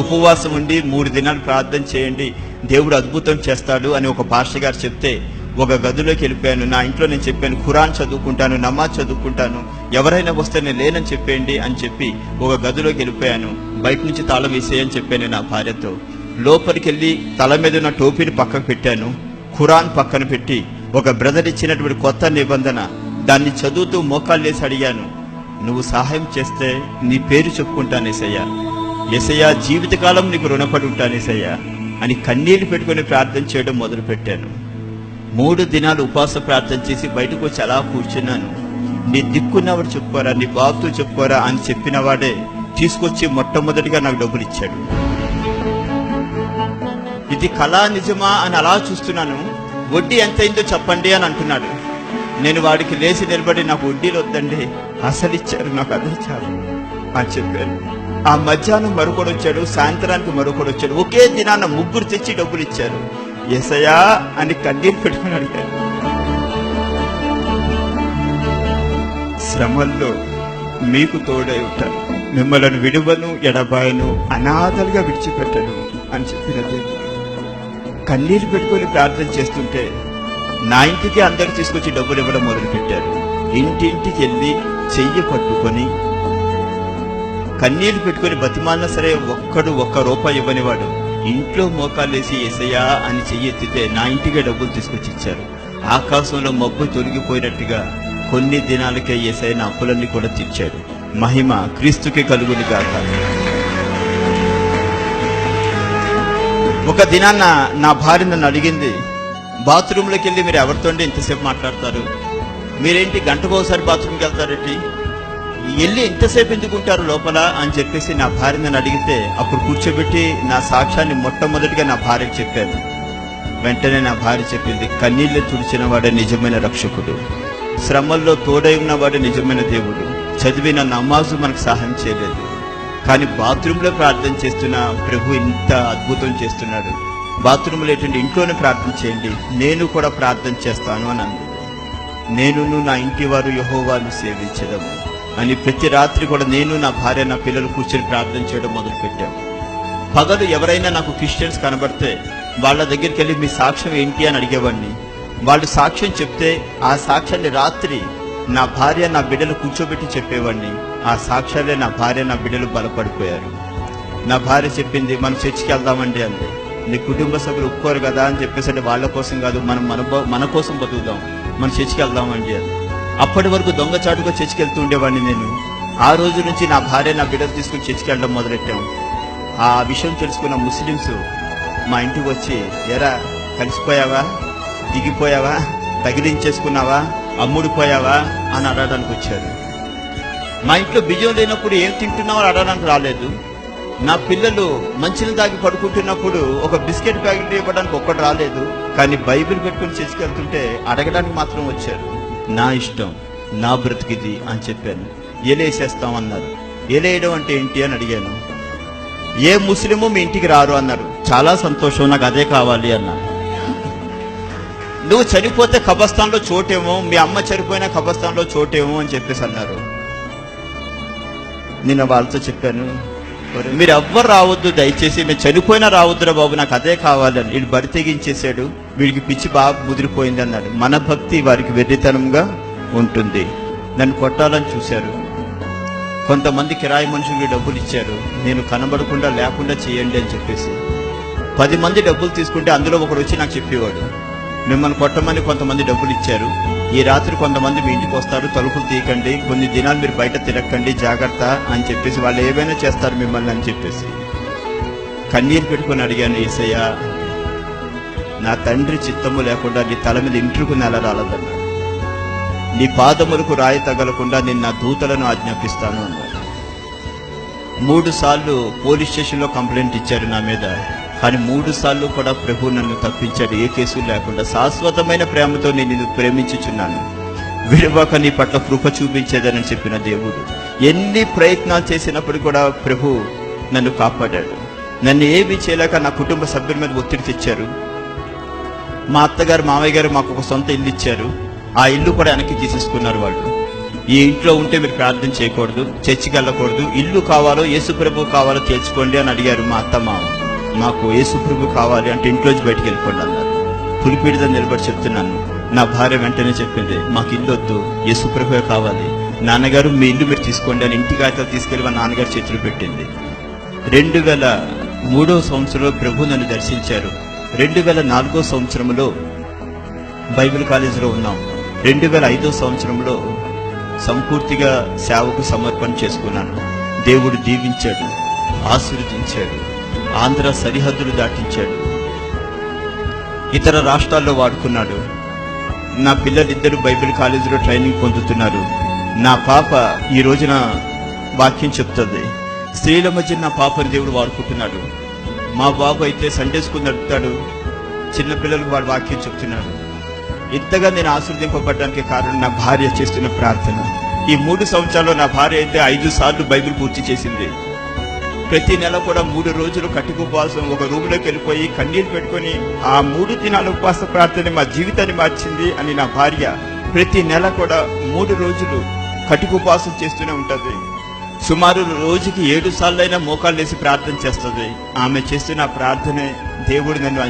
ఉపవాసం ఉండి 3 దినాలు ప్రార్థన చేయండి, దేవుడు అద్భుతం చేస్తాడు అని ఒక పాస్టర్ గారు చెప్తే ఒక గదిలోకి వెళ్ళిపోయాను. నా ఇంట్లో నేను చెప్పాను, ఖురాన్ చదువుకుంటాను, నమాజ్ చదువుకుంటాను, ఎవరైనా వస్తే నేను లేనని చెప్పేయండి అని చెప్పి ఒక గదిలోకి వెళ్ళిపోయాను. బయట నుంచి తాళం వేసేయని చెప్పాను నా భార్యతో. లోపలికి వెళ్ళి తల మీద ఉన్న టోపీని పక్కకు పెట్టాను, ఖురాన్ పక్కన పెట్టి ఒక బ్రదర్ ఇచ్చినటువంటి కొత్త నిబంధన దాన్ని చదువుతూ మోకాళ్ళు వేసి అడిగాను, నువ్వు సహాయం చేస్తే నీ పేరు చెప్పుకుంటాను యేసయ్యా, యేసయ్యా జీవితకాలం నీకు రుణపడి ఉంటాను యేసయ్యా అని కన్నీళ్లు పెట్టుకుని ప్రార్థన చేయడం మొదలు పెట్టాను. 3 దినాలు ఉపవాస ప్రార్థన చేసి బయటకు వచ్చి అలా కూర్చున్నాను. నీ దిక్కున్నవాడు చెప్పుకోరా, నీ బాబుతో చెప్పుకోరా అని చెప్పిన వాడే తీసుకొచ్చి మొట్టమొదటిగా నాకు డబ్బులు ఇచ్చాడు. ఇది కళా నిజమా అని అలా చూస్తున్నాను. వడ్డీ ఎంతైందో చెప్పండి అని అంటున్నాడు. నేను వాడికి లేచి నిలబడి, నాకు వడ్డీలు వద్దండి, అసలు ఇచ్చారు, నాకు అదే చాలు అని చెప్పాను. ఆ మధ్యాహ్నం మరొకడు వచ్చాడు, సాయంత్రానికి మరొకడు వచ్చాడు. ఒకే దినాన 3 తెచ్చి డబ్బులు ఇచ్చారు. యేసయ్యా అని కన్నీరు పెట్టుకుని అడిగాను. శ్రమల్లో మీకు తోడై ఉంటాను, మిమ్మల్ని విడువను ఎడబాయను, అనాథలుగా విడిచిపెట్టను అని చెప్పిన దేవుడు. కన్నీరు పెట్టుకొని ప్రార్థన చేస్తుంటే నా ఇంటికి అందరూ తీసుకొచ్చి డబ్బులు ఇవ్వడం మొదలు పెట్టారు. ఇంటింటికి వెళ్ళి చెయ్యి పట్టుకొని కన్నీరు పెట్టుకొని బతిమాలినా సరే ఒక్క రూపాయి ఇవ్వనివాడు ఇంట్లో మోకాలేసి యేసయ్యా అని చెయ్యి ఎత్తితే నా ఇంటికే డబ్బులు తీసుకొచ్చి ఇచ్చారు. ఆకాశంలో మబ్బు తొలగిపోయినట్టుగా కొన్ని దినాలకే యేసయ్య నా అప్పులన్నీ కూడా తీర్చాడు. మహిమ క్రీస్తుకి కలుగుని గాక. ఒక దినాన్న నా భార్య నన్ను అడిగింది, బాత్రూంలోకి వెళ్ళి మీరు ఎవరితోండి ఇంతసేపు మాట్లాడతారు, మీరేంటి గంటకు ఒకసారి బాత్రూమ్కి వెళ్తారేంటి, వెళ్ళి ఎంతసేపు ఎందుకుంటారు లోపల అని చెప్పేసి నా భార్య నన్ను అడిగితే అప్పుడు కూర్చోబెట్టి నా సాక్ష్యాన్ని మొట్టమొదటిగా నా భార్యకు చెప్పాను. వెంటనే నా భార్య చెప్పింది, కన్నీళ్లు తుడిచిన వాడే నిజమైన రక్షకుడు, శ్రమల్లో తోడై ఉన్నవాడే నిజమైన దేవుడు. చదివిన నమాజు మనకు సహాయం చేయలేదు, కానీ బాత్రూంలో ప్రార్థన చేస్తున్న ప్రభు ఇంత అద్భుతం చేస్తున్నాడు. బాత్రూంలో ఏంటంటే ఇంట్లోనే ప్రార్థన చేయండి, నేను కూడా ప్రార్థన చేస్తాను అని అంది. నేనును నా ఇంటి వారు యెహోవాను సేవించదము అని ప్రతి రాత్రి కూడా నేను, నా భార్య, నా పిల్లలు కూర్చొని ప్రార్థన చేయడం మొదలు పెట్టాము. పగలు ఎవరైనా నాకు క్రిస్టియన్స్ కనబడితే వాళ్ళ దగ్గరికి వెళ్ళి మీ సాక్ష్యం ఏంటి అని అడిగేవాడిని. వాళ్ళు సాక్ష్యం చెప్తే ఆ సాక్ష్యాన్ని రాత్రి నా భార్య, నా బిడ్డలు కూర్చోబెట్టి చెప్పేవాడిని. ఆ సాక్ష్యాలే నా భార్య, నా బిడ్డలు బలపడిపోయారు. నా భార్య చెప్పింది, మనం చర్చికి వెళ్దామండి అంది. నీ కుటుంబ సభ్యులు ఒప్పుకోరు కదా అని చెప్పేసి, వాళ్ళ కోసం కాదు, మన కోసం బతుకుదాం, మనం చర్చికి వెళ్దామండి అని. అప్పటి వరకు దొంగచాటుగా చర్చికి వెళ్తూ ఉండేవాడిని నేను. ఆ రోజు నుంచి నా భార్య, నా బిడ్డలు తీసుకుని చర్చికి వెళ్ళడం మొదలెట్టాము. ఆ విషయం తెలుసుకున్న ముస్లిమ్స్ మా ఇంటికి వచ్చి, ఎరా కలిసిపోయావా, దిగిపోయావా, తగిలించేసుకున్నావా, అమ్ముడిపోయావా అని అడగడానికి వచ్చారు. మా ఇంట్లో బియ్యం లేనప్పుడు ఏం తింటున్నావో అడగడానికి రాలేదు. నా పిల్లలు మంచిని తాగి పడుకుంటున్నప్పుడు ఒక బిస్కెట్ ప్యాకెట్ ఇవ్వడానికి ఒక్కటి రాలేదు. కానీ బైబిల్ పెట్టుకుని చర్చికి వెళ్తుంటే అడగడానికి మాత్రం వచ్చారు. నా ఇష్టం, నా బ్రతికిది అని చెప్పాను. ఏలేసేస్తామన్నారు. ఏలేయడం అంటే ఏంటి అని అడిగాను. ఏ ముస్లిము మీ ఇంటికి రారు అన్నారు. చాలా సంతోషం, నాకు అదే కావాలి అన్నాను. నువ్వు చనిపోతే కబర్స్థాన్లో చోటేమో, మీ అమ్మ చనిపోయినా కబర్స్థాన్లో చోటేమో అని చెప్పేసి అన్నారు. నేను వాళ్ళతో చెప్పాను, మీరు ఎవ్వరు రావద్దు దయచేసి, మేము చనిపోయినా రావద్దురా బాబు, నాకు అదే కావాలని. వీడు బరి తెగించేశాడు, వీడికి పిచ్చి బాగా ముదిరిపోయింది అన్నాడు. మన భక్తి వారికి వెర్రితనంగా ఉంటుంది. నన్ను కొట్టాలని చూశారు. కొంతమంది కిరాయి మనుషులు డబ్బులు ఇచ్చారు, నేను కనబడకుండా లేకుండా చేయండి అని చెప్పేసి. 10 మంది డబ్బులు తీసుకుంటే అందులో ఒకడు వచ్చి నాకు చెప్పేవాడు, మిమ్మల్ని కొట్టమని కొంతమంది డబ్బులు ఇచ్చారు, ఈ రాత్రి కొంతమంది మీ ఇంటికి వస్తారు, తలుపులు తీయకండి, కొన్ని దినాలు మీరు బయట తిరగకండి, జాగ్రత్త అని చెప్పేసి, వాళ్ళు ఏవైనా చేస్తారు మిమ్మల్ని అని చెప్పేసి. కన్నీరు పెట్టుకుని అడిగాను, యేసయ్యా నా తండ్రి చిత్తము లేకుండా నీ తల మీద ఇంట్రుకు నెల రాలదన్నాడు. నీ పాదములకు రాయి తగలకుండా నేను నా దూతలను ఆజ్ఞాపిస్తాను అన్నాడు. 3 సార్లు పోలీస్ స్టేషన్లో కంప్లైంట్ ఇచ్చారు నా మీద. కానీ 3 సార్లు కూడా ప్రభు నన్ను తప్పించాడు, ఏ కేసు లేకుండా. శాశ్వతమైన ప్రేమతో నేను నిన్ను ప్రేమించుచున్నాను, విడవక నీ పట్ల కృప చూపించేదని చెప్పిన దేవుడు. ఎన్ని ప్రయత్నాలు చేసినప్పుడు కూడా ప్రభు నన్ను కాపాడాడు. నన్ను ఏమీ చేయలేక నా కుటుంబ సభ్యుల మీద ఒత్తిడి తెచ్చారు. మా అత్తగారు, మామయ్య గారు మాకు ఒక సొంత ఇల్లు ఇచ్చారు. ఆ ఇల్లు కూడా వెనక్కి తీసేసుకున్నారు వాళ్ళు. ఈ ఇంట్లో ఉంటే మీరు ప్రార్థన చేయకూడదు, చర్చికి వెళ్ళకూడదు, ఇల్లు కావాలో యేసుప్రభు కావాలో తెలుసుకోండి అని అడిగారు మా అత్త మామ. మాకు యేసుప్రభు కావాలి అంటే ఇంట్లోంచి బయటికి వెళ్ళిపోండి అన్నారు. పులిపీడిద నిలబడి చెప్తున్నాను. నా భార్య వెంటనే చెప్పింది, మాకు ఇల్లు వద్దు, యేసుప్రభువే కావాలి. నాన్నగారు మీ ఇల్లు మీరు తీసుకోండి అని ఇంటి కాగితాలు తీసుకెళ్లి మా నాన్నగారు చేతులు పెట్టింది. 2003వ సంవత్సరంలో ప్రభు నన్ను దర్శించారు. 2004వ సంవత్సరంలో బైబిల్ కాలేజీలో ఉన్నాం. 2005వ సంవత్సరంలో సంపూర్తిగా సేవకు సమర్పణ చేసుకున్నాను. దేవుడు దీవించాడు, ఆశీర్వదించాడు, ఆంధ్ర సరిహద్దులు దాటించాడు, ఇతర రాష్ట్రాల్లో వాడుకున్నాడు. నా పిల్లలిద్దరూ బైబిల్ కాలేజీలో ట్రైనింగ్ పొందుతున్నారు. నా పాప ఈ రోజున వాక్యం చెప్తుంది. స్త్రీల మధ్య నా పాపని దేవుడు వాడుకుంటున్నాడు. మా బాబు అయితే సండే స్కూల్ నడుపుతాడు, చిన్నపిల్లలకు వాడు వాక్యం చెప్తున్నాడు. ఇంతగా నేను ఆశీర్వదింపబడడానికి కారణం నా భార్య చేస్తున్న ప్రార్థన. ఈ 3 సంవత్సరాల్లో నా భార్య అయితే 5 సార్లు బైబిల్ పూర్తి చేసింది. ప్రతి నెల కూడా 3 రోజులు కటిక ఉపవాసం, ఒక రూమ్లోకి వెళ్ళిపోయి కన్నీళ్ళు పెట్టుకొని ఆ 3 దినాల ఉపవాస ప్రార్థన మా జీవితాన్ని మార్చింది అని నా భార్య ప్రతి నెల కూడా 3 రోజులు కటిక ఉపవాసం చేస్తూనే ఉంటుంది. సుమారు రోజుకి 7 సార్లైనా మోకాళ్ళు వేసి ప్రార్థన చేస్తుంది. ఆమె చేస్తున్న ప్రార్థనే దేవుడు నన్ను